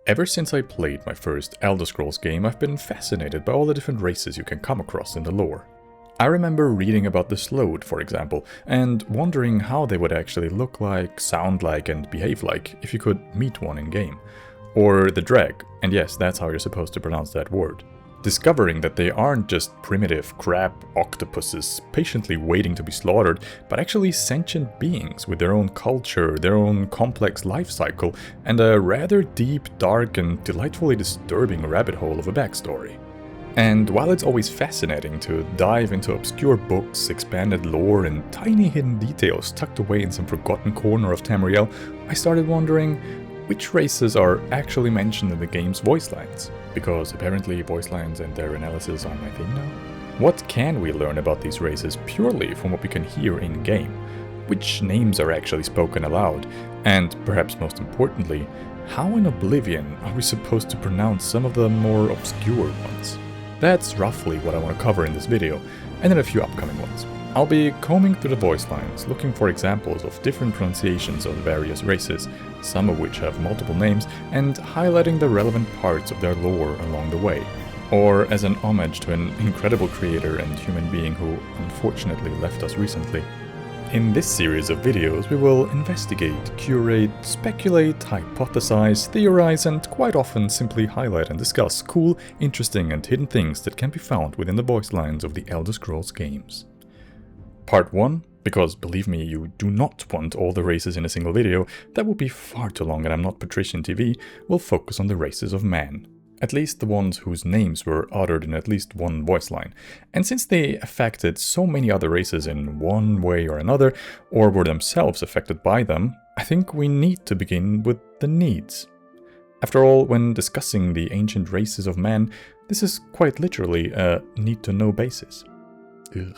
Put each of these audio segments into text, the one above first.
Ever since I played my first Elder Scrolls game, I've been fascinated by all the different races you can come across in the lore. I remember reading about the Sload, for example, and wondering how they would actually look like, sound like, and behave like if you could meet one in-game. Or the Dreg, and yes, that's how you're supposed to pronounce that word. Discovering that they aren't just primitive crab octopuses patiently waiting to be slaughtered, but actually sentient beings with their own culture, their own complex life cycle, and a rather deep, dark, and delightfully disturbing rabbit hole of a backstory. And while it's always fascinating to dive into obscure books, expanded lore, and tiny hidden details tucked away in some forgotten corner of Tamriel, I started wondering which races are actually mentioned in the game's voice lines, because apparently voice lines and their analysis are my thing now. What can we learn about these races purely from what we can hear in-game? Which names are actually spoken aloud? And perhaps most importantly, how in Oblivion are we supposed to pronounce some of the more obscure ones? That's roughly what I want to cover in this video, and in a few upcoming ones. I'll be combing through the voice lines, looking for examples of different pronunciations of the various races, some of which have multiple names, and highlighting the relevant parts of their lore along the way. Or as an homage to an incredible creator and human being who unfortunately left us recently. In this series of videos, we will investigate, curate, speculate, hypothesize, theorize, and quite often simply highlight and discuss cool, interesting, and hidden things that can be found within the voice lines of the Elder Scrolls games. Part 1, because believe me, you do not want all the races in a single video, that would be far too long and I'm not Patrician TV, will focus on the races of man. At least the ones whose names were uttered in at least one voice line. And since they affected so many other races in one way or another, or were themselves affected by them, I think we need to begin with the Nedes. After all, when discussing the ancient races of man, this is quite literally a need-to-know basis. Ugh.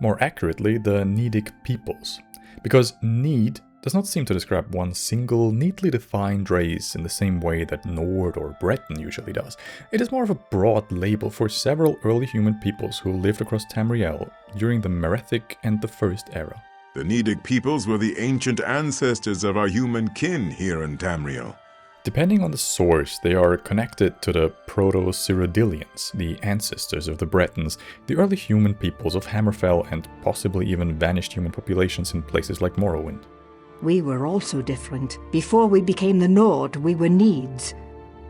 More accurately, the Nedic peoples, because Ned does not seem to describe one single, neatly defined race in the same way that Nord or Breton usually does. It is more of a broad label for several early human peoples who lived across Tamriel during the Merethic and the First Era. The Nedic peoples were the ancient ancestors of our human kin here in Tamriel. Depending on the source, they are connected to the Proto-Cyrodiilians, the ancestors of the Bretons, the early human peoples of Hammerfell, and possibly even vanished human populations in places like Morrowind. We were also different. Before we became the Nord, we were Nedes.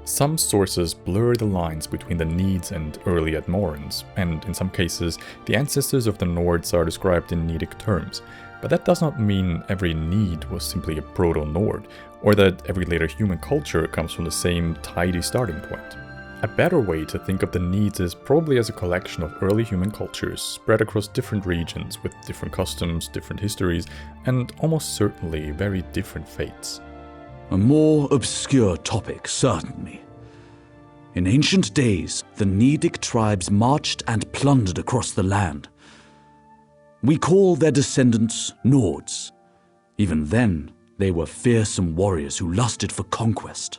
Some sources blur the lines between the Nedes and early Admorans, and in some cases, the ancestors of the Nords are described in Nedic terms. But that does not mean every Ned was simply a Proto-Nord, or that every later human culture comes from the same tidy starting point. A better way to think of the Nedes is probably as a collection of early human cultures spread across different regions with different customs, different histories, and almost certainly very different fates. A more obscure topic, certainly. In ancient days, the Nedic tribes marched and plundered across the land. We call their descendants Nords. Even then, they were fearsome warriors who lusted for conquest.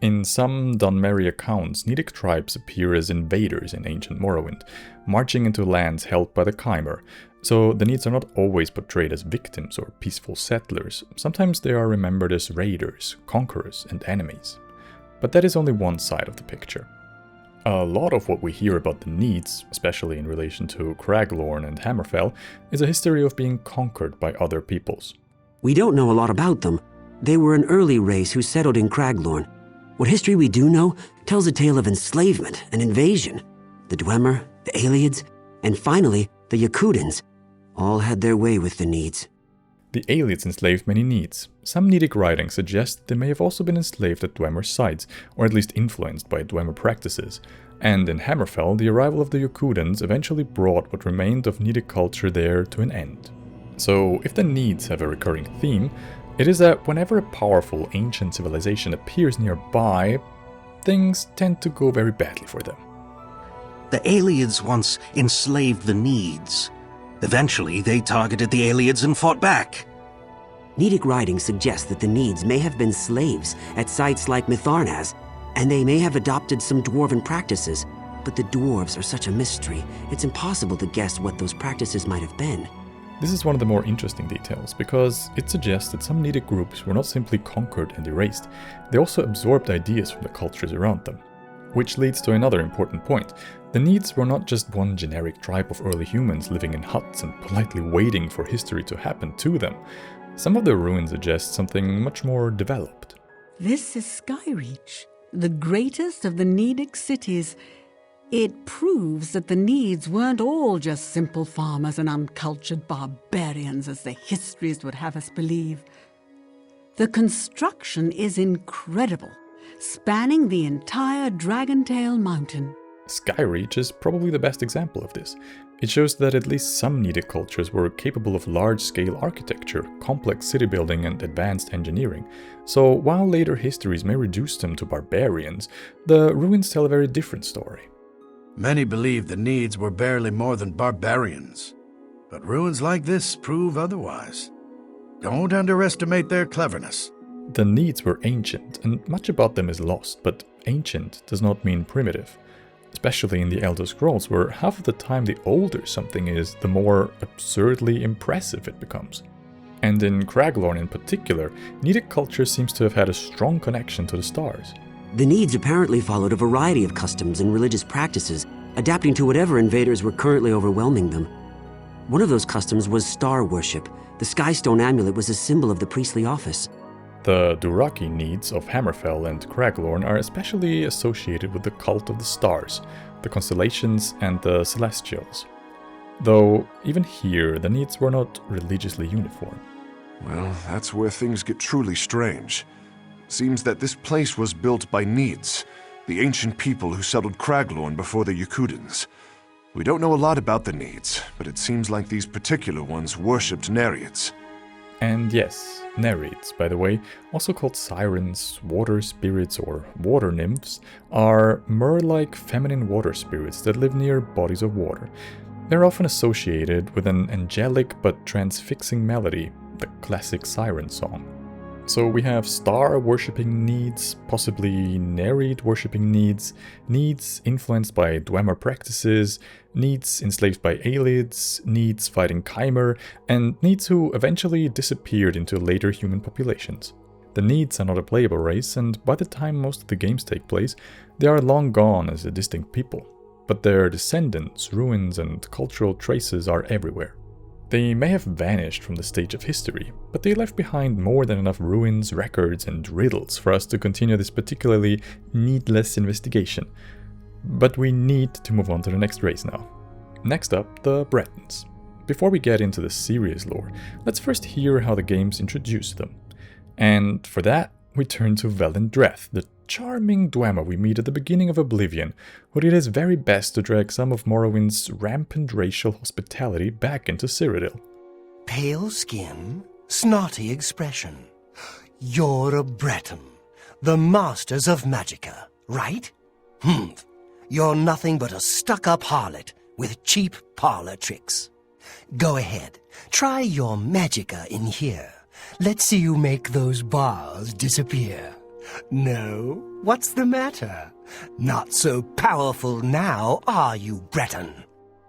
In some Dunmeri accounts, Nedic tribes appear as invaders in ancient Morrowind, marching into lands held by the Chimer, so the Nedes are not always portrayed as victims or peaceful settlers. Sometimes they are remembered as raiders, conquerors, and enemies. But that is only one side of the picture. A lot of what we hear about the Nedes, especially in relation to Craglorn and Hammerfell, is a history of being conquered by other peoples. We don't know a lot about them. They were an early race who settled in Craglorn. What history we do know tells a tale of enslavement and invasion. The Dwemer, the Aelids, and finally, the Yakudans all had their way with the Nedes. The Aelids enslaved many Nedes. Some Nedic writings suggest they may have also been enslaved at Dwemer's sites, or at least influenced by Dwemer practices. And in Hammerfell, the arrival of the Yakudans eventually brought what remained of Nedic culture there to an end. So, if the Nedes have a recurring theme, it is that whenever a powerful ancient civilization appears nearby, things tend to go very badly for them. The Aelids once enslaved the Nedes. Eventually, they targeted the Aelids and fought back. Nedic writings suggest that the Nedes may have been slaves at sites like Mitharnaz, and they may have adopted some dwarven practices. But the dwarves are such a mystery, it's impossible to guess what those practices might have been. This is one of the more interesting details, because it suggests that some Nedic groups were not simply conquered and erased, they also absorbed ideas from the cultures around them. Which leads to another important point. The Nedes were not just one generic tribe of early humans living in huts and politely waiting for history to happen to them. Some of their ruins suggest something much more developed. This is Skyreach, the greatest of the Nedic cities. It proves that the Nedes weren't all just simple farmers and uncultured barbarians as the histories would have us believe. The construction is incredible, spanning the entire Dragontail Mountain. Skyreach is probably the best example of this. It shows that at least some Nedic cultures were capable of large-scale architecture, complex city building and advanced engineering. So while later histories may reduce them to barbarians, the ruins tell a very different story. Many believe the Nedes were barely more than barbarians, but ruins like this prove otherwise. Don't underestimate their cleverness. The Nedes were ancient, and much about them is lost, but ancient does not mean primitive. Especially in the Elder Scrolls, where half of the time the older something is, the more absurdly impressive it becomes. And in Craglorn in particular, Nedic culture seems to have had a strong connection to the stars. The Nedes apparently followed a variety of customs and religious practices, adapting to whatever invaders were currently overwhelming them. One of those customs was star worship. The Skystone amulet was a symbol of the priestly office. The Duraki Nedes of Hammerfell and Craglorn are especially associated with the cult of the stars, the constellations and the celestials. Though, even here, the Nedes were not religiously uniform. Well, that's where things get truly strange. Seems that this place was built by Nedes, the ancient people who settled Craglorn before the Yakudans. We don't know a lot about the Nedes, but it seems like these particular ones worshipped Nereids. And yes, Nereids, by the way, also called sirens, water spirits or water nymphs, are mer-like feminine water spirits that live near bodies of water. They're often associated with an angelic but transfixing melody, the classic siren song. So we have star-worshipping Nedes, possibly Nereid-worshipping Nedes, Nedes influenced by Dwemer practices, Nedes enslaved by Aelids, Nedes fighting Chimer, and Nedes who eventually disappeared into later human populations. The Nedes are not a playable race, and by the time most of the games take place, they are long gone as a distinct people. But their descendants, ruins, and cultural traces are everywhere. They may have vanished from the stage of history, but they left behind more than enough ruins, records, and riddles for us to continue this particularly needless investigation. But we need to move on to the next race now. Next up, the Bretons. Before we get into the serious lore, let's first hear how the games introduced them. And for that, we turn to Velindreth, the charming Dwemer we meet at the beginning of Oblivion, who did his very best to drag some of Morrowind's rampant racial hospitality back into Cyrodiil. Pale skin, snotty expression. You're a Breton, the masters of magicka, right? You're nothing but a stuck-up harlot with cheap parlor tricks. Go ahead, try your magicka in here. Let's see you make those bars disappear. No? What's the matter? Not so powerful now, are you, Breton?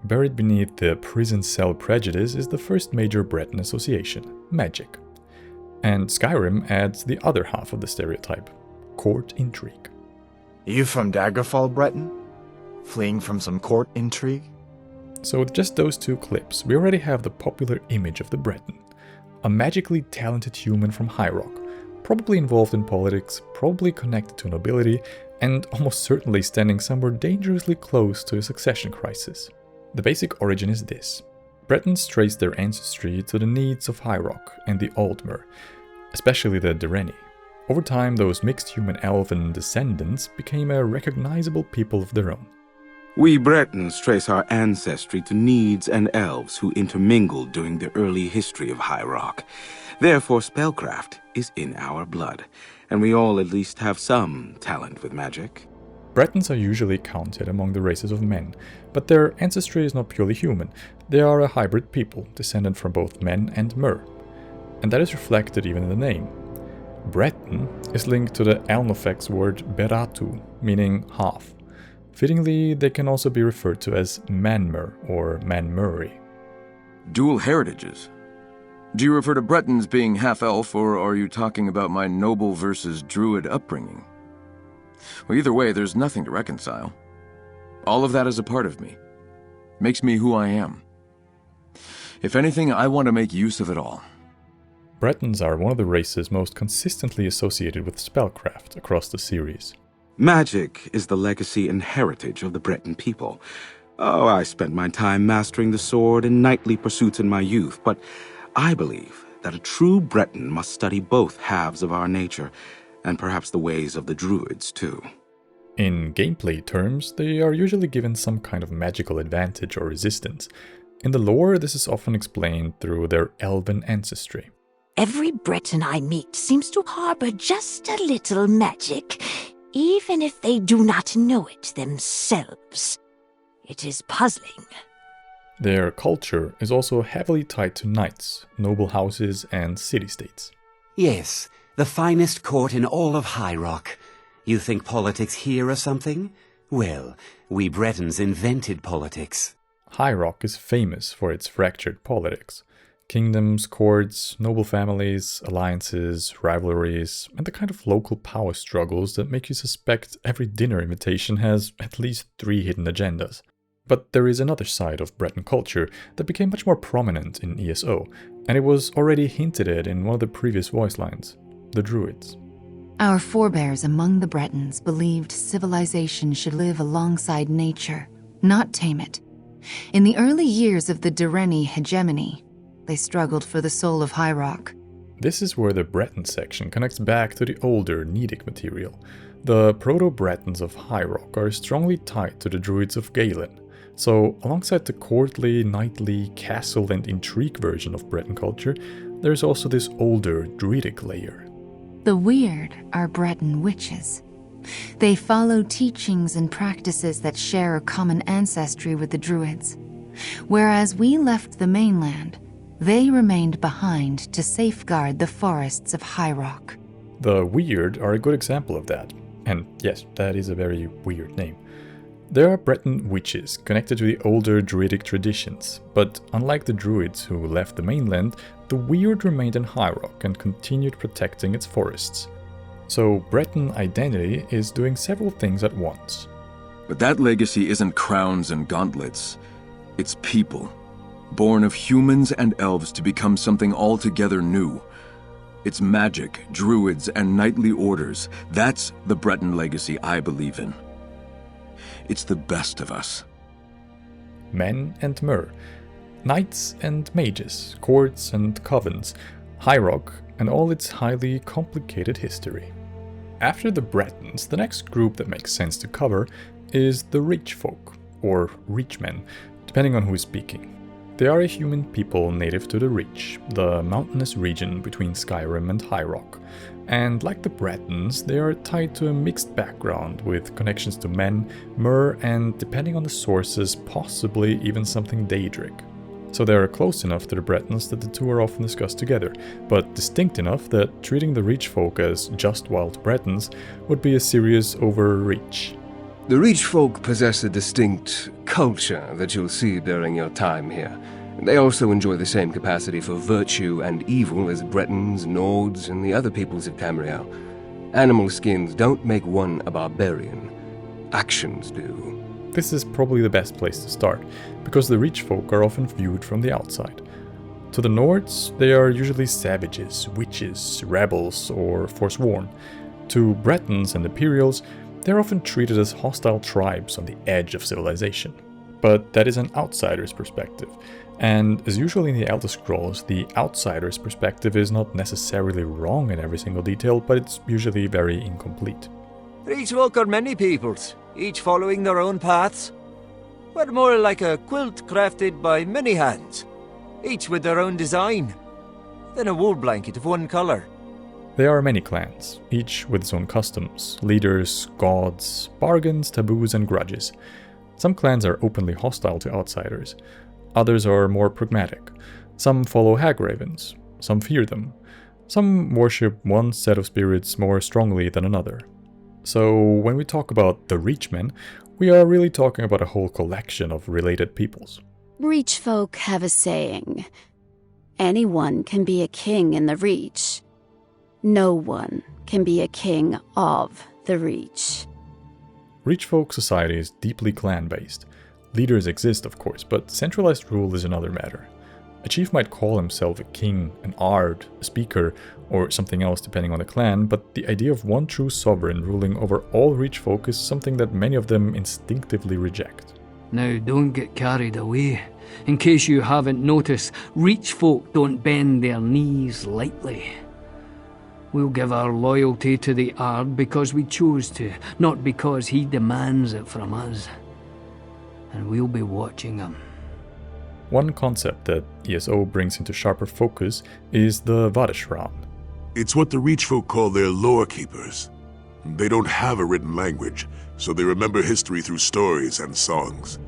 Buried beneath the prison cell prejudice is the first major Breton association, magic. And Skyrim adds the other half of the stereotype, court intrigue. You from Daggerfall, Breton? Fleeing from some court intrigue? So with just those two clips, we already have the popular image of the Breton. A magically talented human from High Rock, probably involved in politics, probably connected to nobility, and almost certainly standing somewhere dangerously close to a succession crisis. The basic origin is this. Bretons trace their ancestry to the Nedes of High Rock and the Aldmer, especially the Direni. Over time, those mixed human-elven descendants became a recognizable people of their own. We Bretons trace our ancestry to Nedes and elves who intermingled during the early history of High Rock. Therefore, spellcraft is in our blood, and we all at least have some talent with magic. Bretons are usually counted among the races of men, but their ancestry is not purely human. They are a hybrid people, descended from both men and mer. And that is reflected even in the name. Breton is linked to the Elnofex word beratu, meaning half. Fittingly, they can also be referred to as Manmer or Manmuri. Dual heritages? Do you refer to Bretons being half-elf, or are you talking about my noble versus druid upbringing? Well, either way, there's nothing to reconcile. All of that is a part of me. Makes me who I am. If anything, I want to make use of it all. Bretons are one of the races most consistently associated with spellcraft across the series. Magic is the legacy and heritage of the Breton people. Oh, I spent my time mastering the sword in knightly pursuits in my youth, but I believe that a true Breton must study both halves of our nature, and perhaps the ways of the druids, too. In gameplay terms, they are usually given some kind of magical advantage or resistance. In the lore, this is often explained through their elven ancestry. Every Breton I meet seems to harbor just a little magic, even if they do not know it themselves. It is puzzling. Their culture is also heavily tied to knights, noble houses, and city-states. Yes, the finest court in all of High Rock. You think politics here or something? Well, we Bretons invented politics. High Rock is famous for its fractured politics. Kingdoms, courts, noble families, alliances, rivalries, and the kind of local power struggles that make you suspect every dinner invitation has at least 3 hidden agendas. But there is another side of Breton culture that became much more prominent in ESO, and it was already hinted at in one of the previous voice lines: the Druids. Our forebears among the Bretons believed civilization should live alongside nature, not tame it. In the early years of the Direni hegemony, they struggled for the soul of High Rock. This is where the Breton section connects back to the older Nedic material. The Proto-Bretons of High Rock are strongly tied to the Druids of Galen. So, alongside the courtly, knightly, castle and intrigue version of Breton culture, there's also this older Druidic layer. The weird are Breton witches. They follow teachings and practices that share a common ancestry with the Druids. Whereas we left the mainland, they remained behind to safeguard the forests of High Rock. The Weird are a good example of that. And yes, that is a very weird name. There are Breton witches connected to the older Druidic traditions, but unlike the Druids who left the mainland, the Weird remained in High Rock and continued protecting its forests. So Breton identity is doing several things at once. But that legacy isn't crowns and gauntlets. It's people. Born of humans and elves to become something altogether new. It's magic, druids, and knightly orders. That's the Breton legacy I believe in. It's the best of us. Men and Mer, knights and mages, courts and covens, High Rock, and all its highly complicated history. After the Bretons, the next group that makes sense to cover is the Reach folk, or Reachmen, depending on who is speaking. They are a human people native to the Reach, the mountainous region between Skyrim and High Rock. And like the Bretons, they are tied to a mixed background with connections to men, Mer, and depending on the sources, possibly even something Daedric. So they are close enough to the Bretons that the two are often discussed together, but distinct enough that treating the Reach folk as just wild Bretons would be a serious overreach. The Reach folk possess a distinct culture that you'll see during your time here. They also enjoy the same capacity for virtue and evil as Bretons, Nords, and the other peoples of Tamriel. Animal skins don't make one a barbarian. Actions do. This is probably the best place to start, because the Reach folk are often viewed from the outside. To the Nords, they are usually savages, witches, rebels, or forsworn. To Bretons and Imperials, they are often treated as hostile tribes on the edge of civilization. But that is an outsider's perspective, and as usually in the Elder Scrolls, the outsider's perspective is not necessarily wrong in every single detail, but it's usually very incomplete. Reach folk are many peoples, each following their own paths. We're more like a quilt crafted by many hands, each with their own design, than a wool blanket of one colour. There are many clans, each with its own customs, leaders, gods, bargains, taboos, and grudges. Some clans are openly hostile to outsiders. Others are more pragmatic. Some follow hag ravens. Some fear them. Some worship one set of spirits more strongly than another. So when we talk about the Reachmen, we are really talking about a whole collection of related peoples. Reach folk have a saying. Anyone can be a king in the Reach. No one can be a king of the Reach. Reach folk society is deeply clan-based. Leaders exist, of course, but centralized rule is another matter. A chief might call himself a king, an ard, a speaker, or something else depending on the clan, but the idea of one true sovereign ruling over all Reach folk is something that many of them instinctively reject. Now, don't get carried away. In case you haven't noticed, Reach folk don't bend their knees lightly. We'll give our loyalty to the Ard because we chose to, not because he demands it from us. And we'll be watching him. One concept that ESO brings into sharper focus is the Vadeshran. It's what the Reach folk call their lore keepers. They don't have a written language, so they remember history through stories and songs.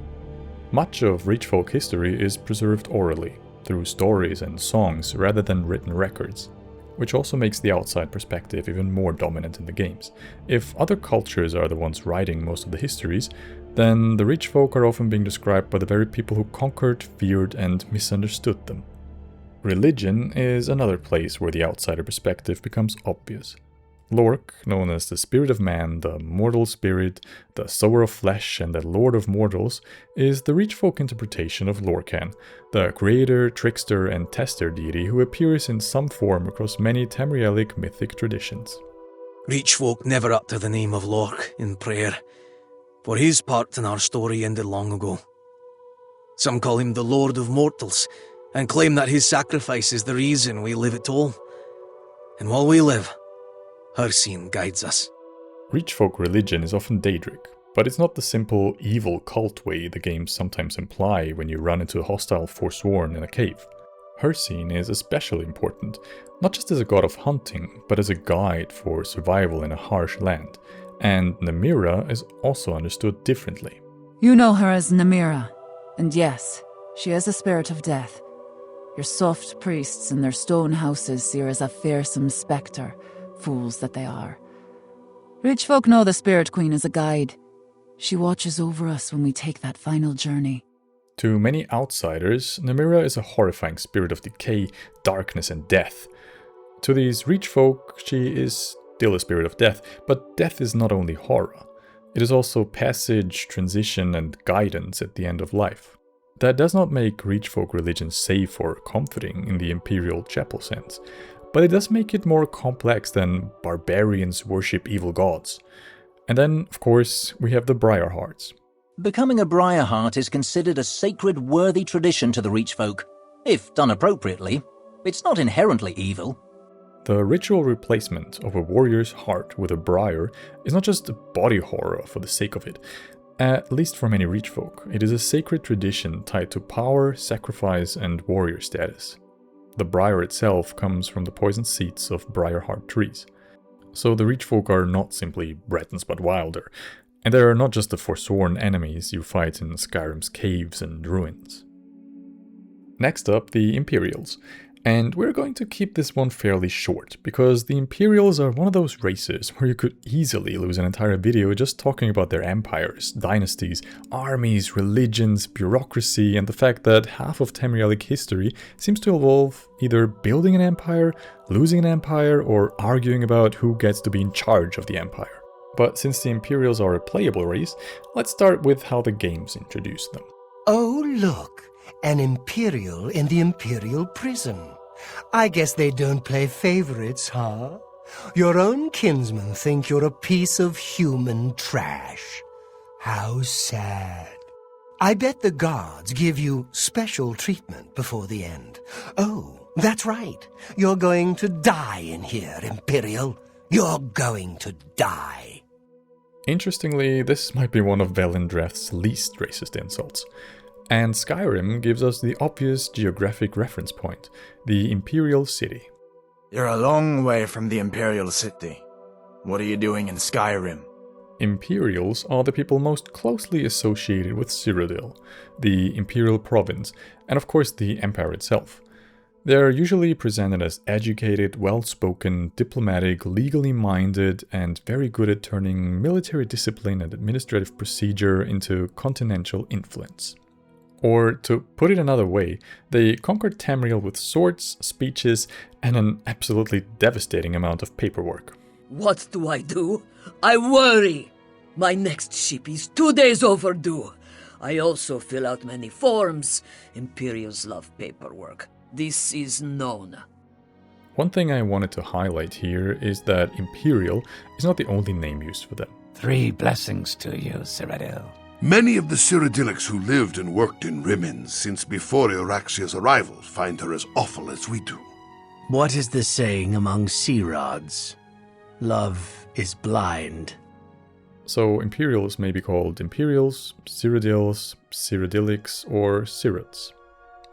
Much of Reach folk history is preserved orally, through stories and songs rather than written records, which also makes the outside perspective even more dominant in the games. If other cultures are the ones writing most of the histories, then the Reach folk are often being described by the very people who conquered, feared, and misunderstood them. Religion is another place where the outsider perspective becomes obvious. Lork, known as the Spirit of Man, the Mortal Spirit, the Sower of Flesh, and the Lord of Mortals, is the Reach folk interpretation of Lorcan, the creator, trickster, and tester deity who appears in some form across many Tamrielic mythic traditions. Reach folk never utter the name of Lork in prayer, for his part in our story ended long ago. Some call him the Lord of Mortals, and claim that his sacrifice is the reason we live at all. And while we live, Hircine guides us. Reach folk religion is often Daedric, but it's not the simple evil cult way the games sometimes imply when you run into a hostile Forsworn in a cave. Hircine is especially important, not just as a god of hunting, but as a guide for survival in a harsh land. And Namira is also understood differently. You know her as Namira, and yes, she is a spirit of death. Your soft priests in their stone houses see her as a fearsome spectre, fools that they are. Reach folk know the Spirit Queen as a guide. She watches over us when we take that final journey. To many outsiders, Namira is a horrifying spirit of decay, darkness, and death. To these Reach folk, she is still a spirit of death, but death is not only horror. It is also passage, transition, and guidance at the end of life. That does not make Reach folk religion safe or comforting in the Imperial chapel sense, but it does make it more complex than barbarians worship evil gods. And then, of course, we have the Briarhearts. Becoming a Briarheart is considered a sacred, worthy tradition to the Reach folk. If done appropriately, it's not inherently evil. The ritual replacement of a warrior's heart with a briar is not just a body horror for the sake of it. At least for many Reach folk, it is a sacred tradition tied to power, sacrifice, and warrior status. The briar itself comes from the poison seeds of Briarheart trees. So the Reach folk are not simply Bretons but wilder, and they are not just the forsworn enemies you fight in Skyrim's caves and ruins. Next up, the Imperials. And we're going to keep this one fairly short, because the Imperials are one of those races where you could easily lose an entire video just talking about their empires, dynasties, armies, religions, bureaucracy, and the fact that half of Tamrielic history seems to involve either building an empire, losing an empire, or arguing about who gets to be in charge of the empire. But since the Imperials are a playable race, let's start with how the games introduce them. Oh, look! An Imperial in the Imperial prison. I guess they don't play favorites, huh? Your own kinsmen think you're a piece of human trash. How sad. I bet the guards give you special treatment before the end. Oh, that's right. You're going to die in here, Imperial. You're going to die. Interestingly, this might be one of Velindreth's least racist insults. And Skyrim gives us the obvious geographic reference point, the Imperial City. You're a long way from the Imperial City. What are you doing in Skyrim? Imperials are the people most closely associated with Cyrodiil, the Imperial province, and of course the Empire itself. They're usually presented as educated, well-spoken, diplomatic, legally minded, and very good at turning military discipline and administrative procedure into continental influence. Or, to put it another way, they conquered Tamriel with swords, speeches, and an absolutely devastating amount of paperwork. What do? I worry. My next ship is 2 days overdue. I also fill out many forms. Imperials love paperwork. This is known. One thing I wanted to highlight here is that Imperial is not the only name used for them. 3 blessings to you, Cyrodiil. Many of the Cyrodiilics who lived and worked in Rimmon since before Euraxia's arrival find her as awful as we do. What is the saying among sea rods? Love is blind. So Imperials may be called Imperials, Cyrodiils, Cyrodiilics, or Cyrods.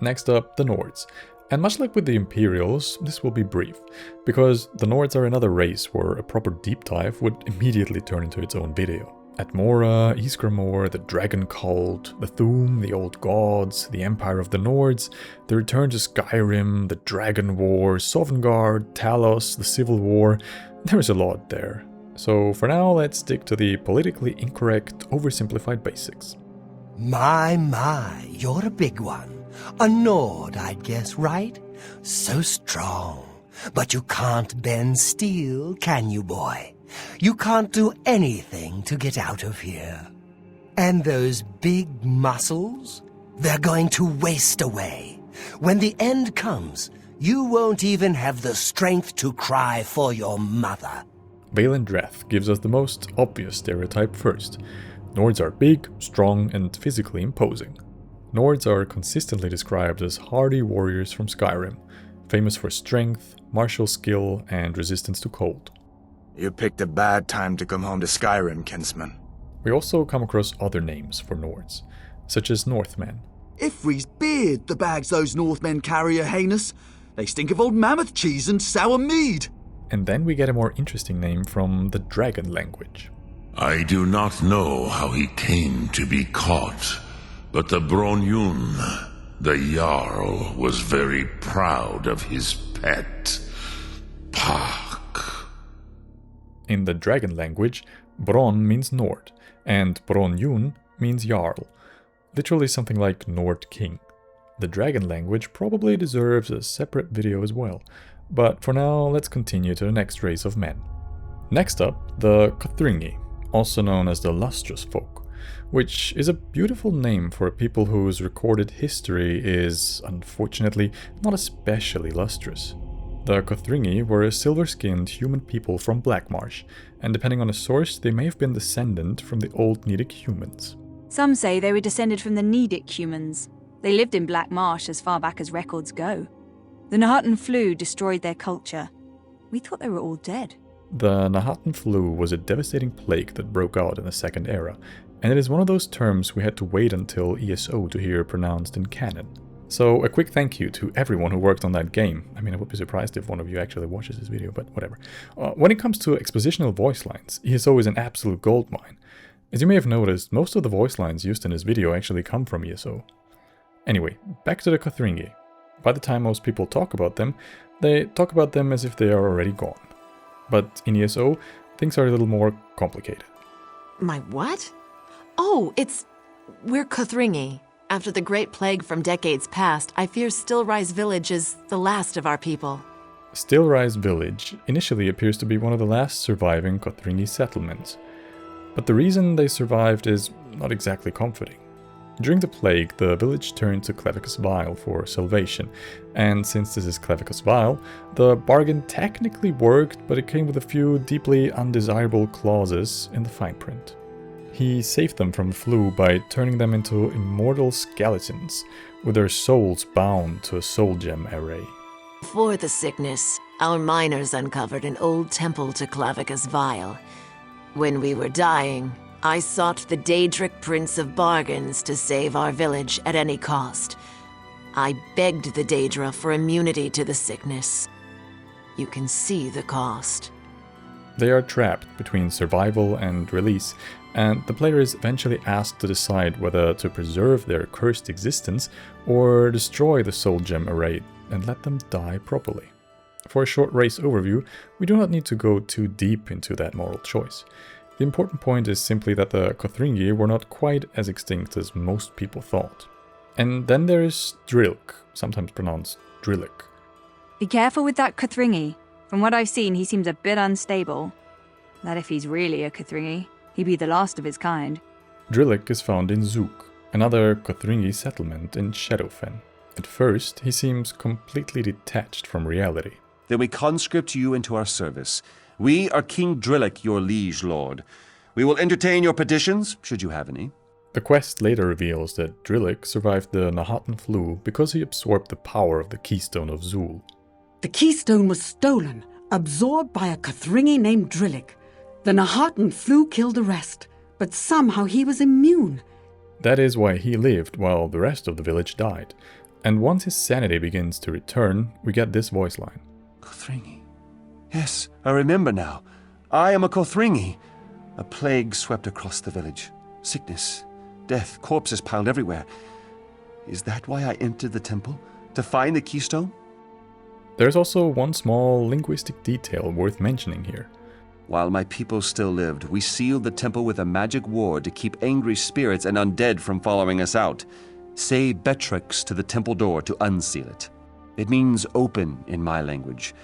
Next up, the Nords. And much like with the Imperials, this will be brief, because the Nords are another race where a proper deep dive would immediately turn into its own video. Atmora, Ysgramor, the Dragon Cult, the Thu'um, the Old Gods, the Empire of the Nords, the Return to Skyrim, the Dragon War, Sovngarde, Talos, the Civil War. There's a lot there. So for now, let's stick to the politically incorrect, oversimplified basics. My, you're a big one. A Nord, I'd guess, right? So strong. But you can't bend steel, can you, boy? You can't do anything to get out of here. And those big muscles? They're going to waste away. When the end comes, you won't even have the strength to cry for your mother. Valen Dreth gives us the most obvious stereotype first. Nords are big, strong, and physically imposing. Nords are consistently described as hardy warriors from Skyrim, famous for strength, martial skill, and resistance to cold. You picked a bad time to come home to Skyrim, kinsman. We also come across other names for Nords, such as Northmen. Ifri's beard, the bags those Northmen carry, Your Highness. They stink of old mammoth cheese and sour mead. And then we get a more interesting name from the dragon language. I do not know how he came to be caught, but the Bronyun, the Jarl, was very proud of his pet, Pak. In the dragon language, Bron means Nord, and Bronyun means Jarl, literally something like Nord King. The dragon language probably deserves a separate video as well, but for now let's continue to the next race of men. Next up, the Kothringi, also known as the Lustrous Folk, which is a beautiful name for a people whose recorded history is, unfortunately, not especially lustrous. The Kothringi were a silver-skinned human people from Blackmarsh, and depending on the source, they may have been descendant from the old Nedic humans. Some say they were descended from the Nedic humans. They lived in Black Marsh as far back as records go. The Nahatan flu destroyed their culture. We thought they were all dead. The Nahatan flu was a devastating plague that broke out in the Second Era, and it is one of those terms we had to wait until ESO to hear pronounced in canon. So a quick thank you to everyone who worked on that game. I mean, I would be surprised if one of you actually watches this video, but whatever. When it comes to expositional voice lines, ESO is an absolute goldmine. As you may have noticed, most of the voice lines used in this video actually come from ESO. Anyway, back to the Kothringi. By the time most people talk about them, they talk about them as if they are already gone. But in ESO, things are a little more complicated. My what? Oh, we're Kothringi. After the Great Plague from decades past, I fear Stillrise Village is the last of our people. Stillrise Village initially appears to be one of the last surviving Kothringi settlements. But the reason they survived is not exactly comforting. During the plague, the village turned to Clevicus Vile for salvation, and since this is Clevicus Vile, the bargain technically worked, but it came with a few deeply undesirable clauses in the fine print. He saved them from the flu by turning them into immortal skeletons, with their souls bound to a soul gem array. Before the sickness, our miners uncovered an old temple to Clavicus Vile. When we were dying, I sought the Daedric Prince of Bargains to save our village at any cost. I begged the Daedra for immunity to the sickness. You can see the cost. They are trapped between survival and release, and the player is eventually asked to decide whether to preserve their cursed existence or destroy the soul gem array and let them die properly. For a short race overview, we do not need to go too deep into that moral choice. The important point is simply that the Kothringi were not quite as extinct as most people thought. And then there is Drilk, sometimes pronounced Drillik. Be careful with that Kothringi. From what I've seen, he seems a bit unstable. That if he's really a Kothringi, he'd be the last of his kind. Drillik is found in Zook, another Kothringi settlement in Shadowfen. At first, he seems completely detached from reality. Then we conscript you into our service. We are King Drillik, your liege lord. We will entertain your petitions, should you have any. The quest later reveals that Drillik survived the Nahaten flu because he absorbed the power of the Keystone of Zul. The Keystone was stolen, absorbed by a Kothringi named Drillik. The Nahaten flu killed the rest, but somehow he was immune. That is why he lived while the rest of the village died. And once his sanity begins to return, we get this voice line. Kothringi. Yes, I remember now. I am a Kothringi. A plague swept across the village. Sickness, death, corpses piled everywhere. Is that why I entered the temple? To find the keystone? There's also one small linguistic detail worth mentioning here. While my people still lived, we sealed the temple with a magic ward to keep angry spirits and undead from following us out. Say Betrix to the temple door to unseal it. It means open in my language.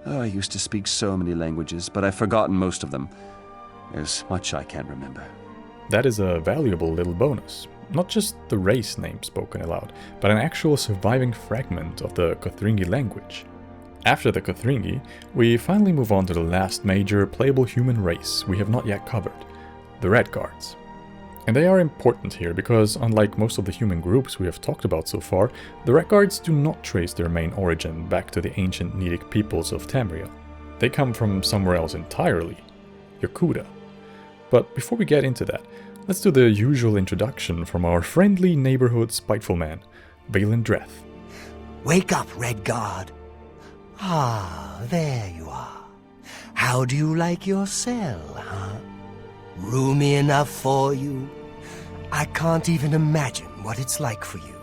Oh, I used to speak so many languages, but I've forgotten most of them. There's much I can't remember. That is a valuable little bonus. Not just the race name spoken aloud, but an actual surviving fragment of the Kothringi language. After the Kothringi, we finally move on to the last major playable human race we have not yet covered, the Redguards. And they are important here because, unlike most of the human groups we have talked about so far, the Redguards do not trace their main origin back to the ancient Nedic peoples of Tamriel. They come from somewhere else entirely, Yokuda. But before we get into that, let's do the usual introduction from our friendly neighborhood spiteful man, Balin Dreth. Wake up, Redguard. Ah, there you are. How do you like your cell, huh? Roomy enough for you? I can't even imagine what it's like for you.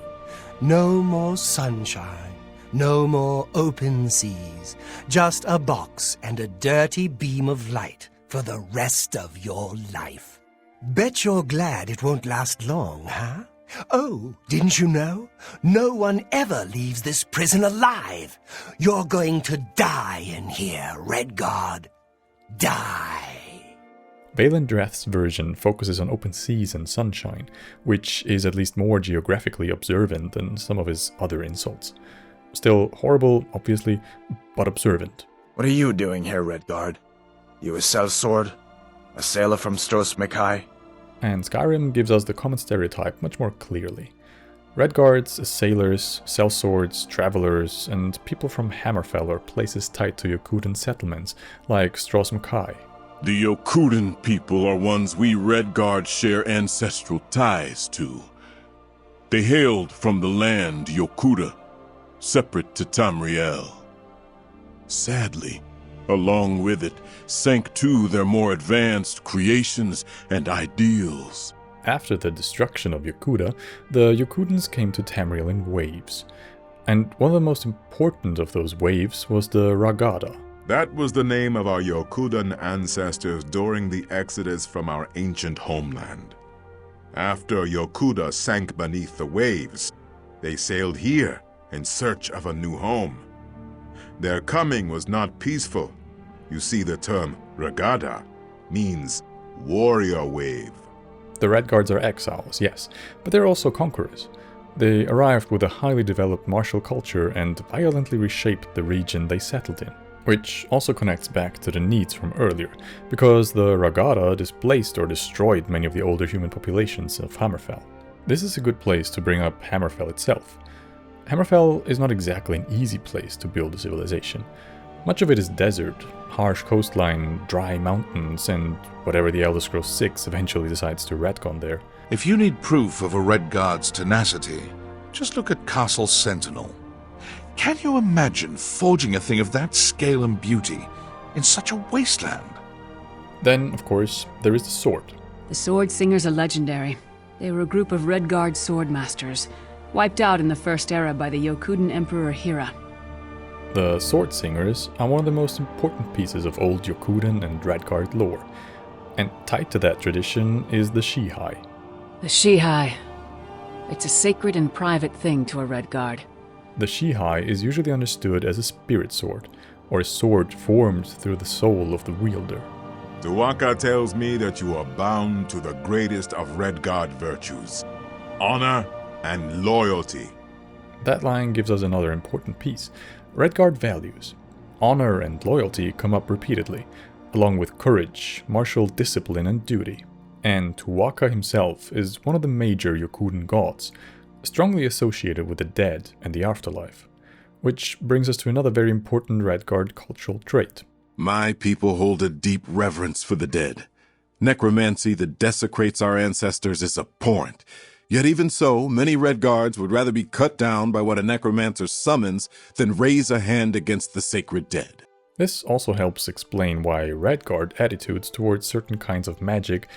No more sunshine, no more open seas, just a box and a dirty beam of light for the rest of your life. Bet you're glad it won't last long, huh? Oh, didn't you know? No one ever leaves this prison alive. You're going to die in here, Redguard. Die. Balin Dreth's version focuses on open seas and sunshine, which is at least more geographically observant than some of his other insults. Still horrible, obviously, but observant. What are you doing here, Redguard? You a sellsword? A sailor from Stros Mekai? And Skyrim gives us the common stereotype much more clearly. Redguards as sailors, sellswords, travelers, and people from Hammerfell or places tied to Yokudan settlements like Stros Mekai. The Yokudan people are ones we Redguards share ancestral ties to. They hailed from the land Yokuda, separate to Tamriel. Sadly, along with it, sank too their more advanced creations and ideals. After the destruction of Yokuda, the Yokudans came to Tamriel in waves. And one of the most important of those waves was the Ragada. That was the name of our Yokudan ancestors during the exodus from our ancient homeland. After Yokuda sank beneath the waves, they sailed here in search of a new home. Their coming was not peaceful. You see, the term Ragada means warrior wave. The Redguards are exiles, yes, but they're also conquerors. They arrived with a highly developed martial culture and violently reshaped the region they settled in. Which also connects back to the Nedes from earlier, because the Ragada displaced or destroyed many of the older human populations of Hammerfell. This is a good place to bring up Hammerfell itself. Hammerfell is not exactly an easy place to build a civilization. Much of it is desert, harsh coastline, dry mountains, and whatever the Elder Scrolls 6 eventually decides to retcon there. If you need proof of a Redguard's tenacity, just look at Castle Sentinel. Can you imagine forging a thing of that scale and beauty in such a wasteland? Then, of course, there is the sword. The Sword Singers are legendary. They were a group of Redguard swordmasters, wiped out in the First Era by the Yokudan Emperor Hira. The Sword Singers are one of the most important pieces of old Yokudan and Redguard lore, and tied to that tradition is the Shihai. The Shihai. A It's a sacred and private thing to a Redguard. The Shihai is usually understood as a spirit sword, or a sword formed through the soul of the wielder. Tuwaka tells me that you are bound to the greatest of Redguard virtues, honor and loyalty. That line gives us another important piece. Redguard values. Honor and loyalty come up repeatedly, along with courage, martial discipline and duty. And Tuwaka himself is one of the major Yokuden gods, strongly associated with the dead and the afterlife. Which brings us to another very important Redguard cultural trait. My people hold a deep reverence for the dead. Necromancy that desecrates our ancestors is abhorrent. Yet even so, many Redguards would rather be cut down by what a necromancer summons than raise a hand against the sacred dead. This also helps explain why Redguard attitudes towards certain kinds of magic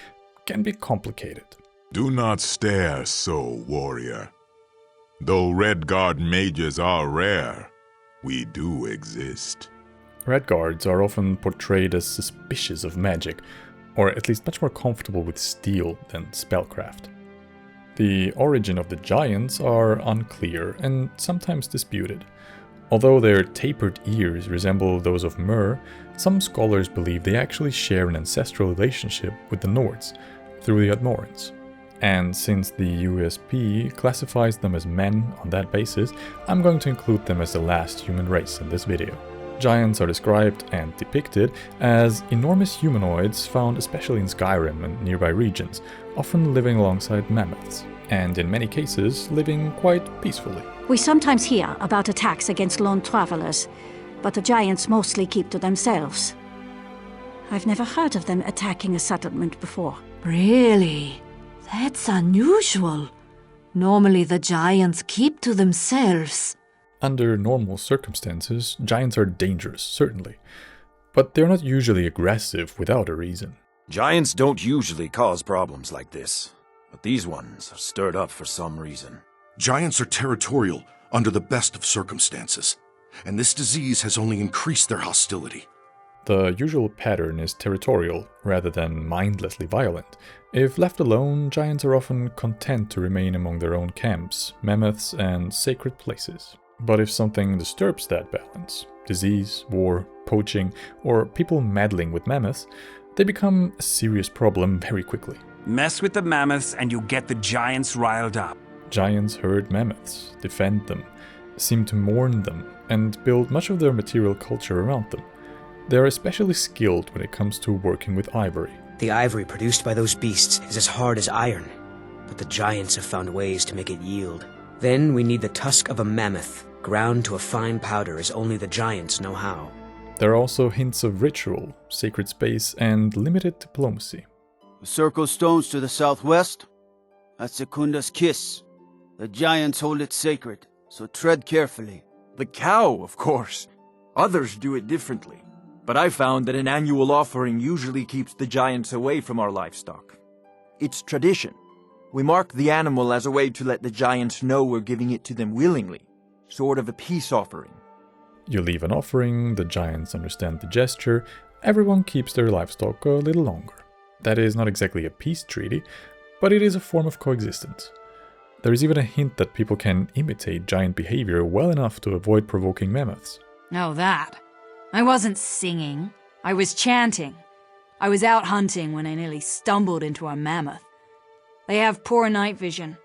can be complicated. Do not stare so, warrior. Though Redguard mages are rare, we do exist. Redguards are often portrayed as suspicious of magic, or at least much more comfortable with steel than spellcraft. The origin of the giants are unclear and sometimes disputed. Although their tapered ears resemble those of Myr, some scholars believe they actually share an ancestral relationship with the Nords through the Admorans. And since the USP classifies them as men on that basis, I'm going to include them as the last human race in this video. Giants are described and depicted as enormous humanoids found especially in Skyrim and nearby regions, often living alongside mammoths, and in many cases living quite peacefully. We sometimes hear about attacks against lone travelers, but the giants mostly keep to themselves. I've never heard of them attacking a settlement before. Really? That's unusual. Normally the giants keep to themselves. Under normal circumstances, giants are dangerous, certainly, but they're not usually aggressive without a reason. Giants don't usually cause problems like this, but these ones are stirred up for some reason. Giants are territorial under the best of circumstances, and this disease has only increased their hostility. The usual pattern is territorial rather than mindlessly violent. If left alone, giants are often content to remain among their own camps, mammoths, and sacred places. But if something disturbs that balance, disease, war, poaching, or people meddling with mammoths, they become a serious problem very quickly. Mess with the mammoths and you get the giants riled up. Giants herd mammoths, defend them, seem to mourn them, and build much of their material culture around them. They are especially skilled when it comes to working with ivory. The ivory produced by those beasts is as hard as iron, but the giants have found ways to make it yield. Then we need the tusk of a mammoth, ground to a fine powder as only the giants know how. There are also hints of ritual, sacred space, and limited diplomacy. The circle stones to the southwest? That's Sekunda's kiss. The giants hold it sacred, so tread carefully. The cow, of course. Others do it differently. But I found that an annual offering usually keeps the giants away from our livestock. It's tradition. We mark the animal as a way to let the giants know we're giving it to them willingly. Sort of a peace offering. You leave an offering, the giants understand the gesture, everyone keeps their livestock a little longer. That is not exactly a peace treaty, but it is a form of coexistence. There is even a hint that people can imitate giant behavior well enough to avoid provoking mammoths. Oh, that. I wasn't singing. I was chanting. I was out hunting when I nearly stumbled into a mammoth. They have poor night vision.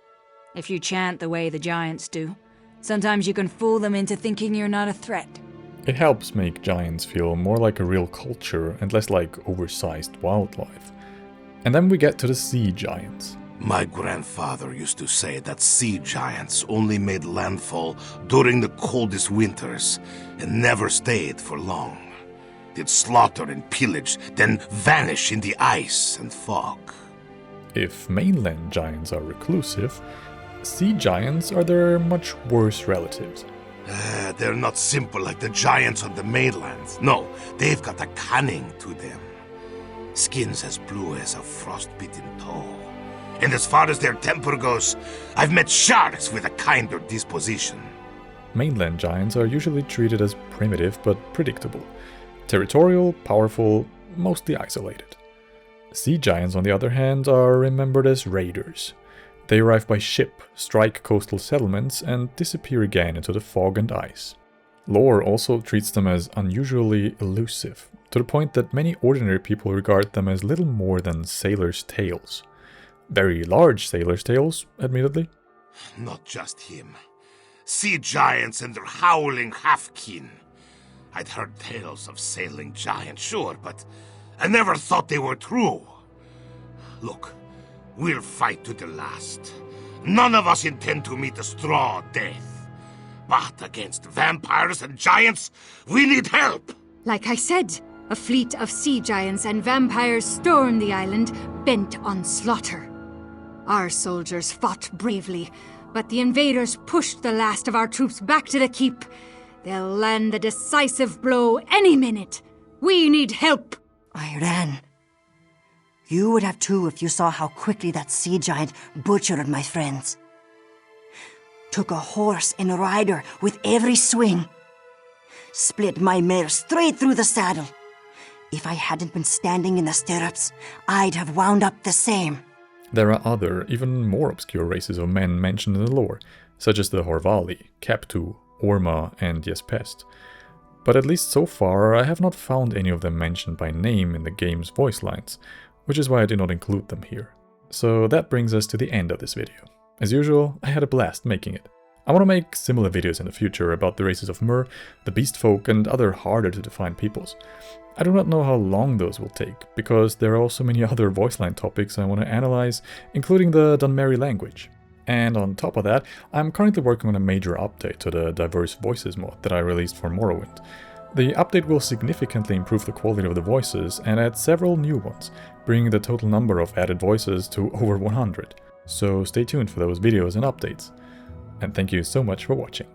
If you chant the way the giants do, sometimes you can fool them into thinking you're not a threat. It helps make giants feel more like a real culture and less like oversized wildlife. And then we get to the sea giants. My grandfather used to say that sea giants only made landfall during the coldest winters and never stayed for long. They'd slaughter and pillage, then vanish in the ice and fog. If mainland giants are reclusive, sea giants are their much worse relatives. They're not simple like the giants on the mainland. No, they've got a cunning to them. Skins as blue as a frost-bitten toe. And as far as their temper goes, I've met sharks with a kinder disposition. Mainland giants are usually treated as primitive but predictable. Territorial, powerful, mostly isolated. Sea giants, on the other hand, are remembered as raiders. They arrive by ship, strike coastal settlements, and disappear again into the fog and ice. Lore also treats them as unusually elusive, to the point that many ordinary people regard them as little more than sailors' tales. Very large sailors' tales, admittedly. Not just him. Sea giants and their howling half-kin. I'd heard tales of sailing giants, sure, but I never thought they were true. Look, we'll fight to the last. None of us intend to meet a straw death. But against vampires and giants, we need help! Like I said, a fleet of sea giants and vampires stormed the island, bent on slaughter. Our soldiers fought bravely, but the invaders pushed the last of our troops back to the keep. They'll land the decisive blow any minute. We need help! I ran. You would have too if you saw how quickly that sea giant butchered my friends. Took a horse and a rider with every swing. Split my mare straight through the saddle. If I hadn't been standing in the stirrups, I'd have wound up the same. There are other, even more obscure races of men mentioned in the lore, such as the Horvali, Captu, Orma, and Yespest. But at least so far, I have not found any of them mentioned by name in the game's voice lines, which is why I did not include them here. So that brings us to the end of this video. As usual, I had a blast making it. I want to make similar videos in the future about the races of Mer, the Beast Folk, and other harder to define peoples. I do not know how long those will take, because there are also many other voice line topics I want to analyze, including the Dunmeri language. And on top of that, I'm currently working on a major update to the Diverse Voices mod that I released for Morrowind. The update will significantly improve the quality of the voices and add several new ones, bringing the total number of added voices to over 100. So stay tuned for those videos and updates. And thank you so much for watching.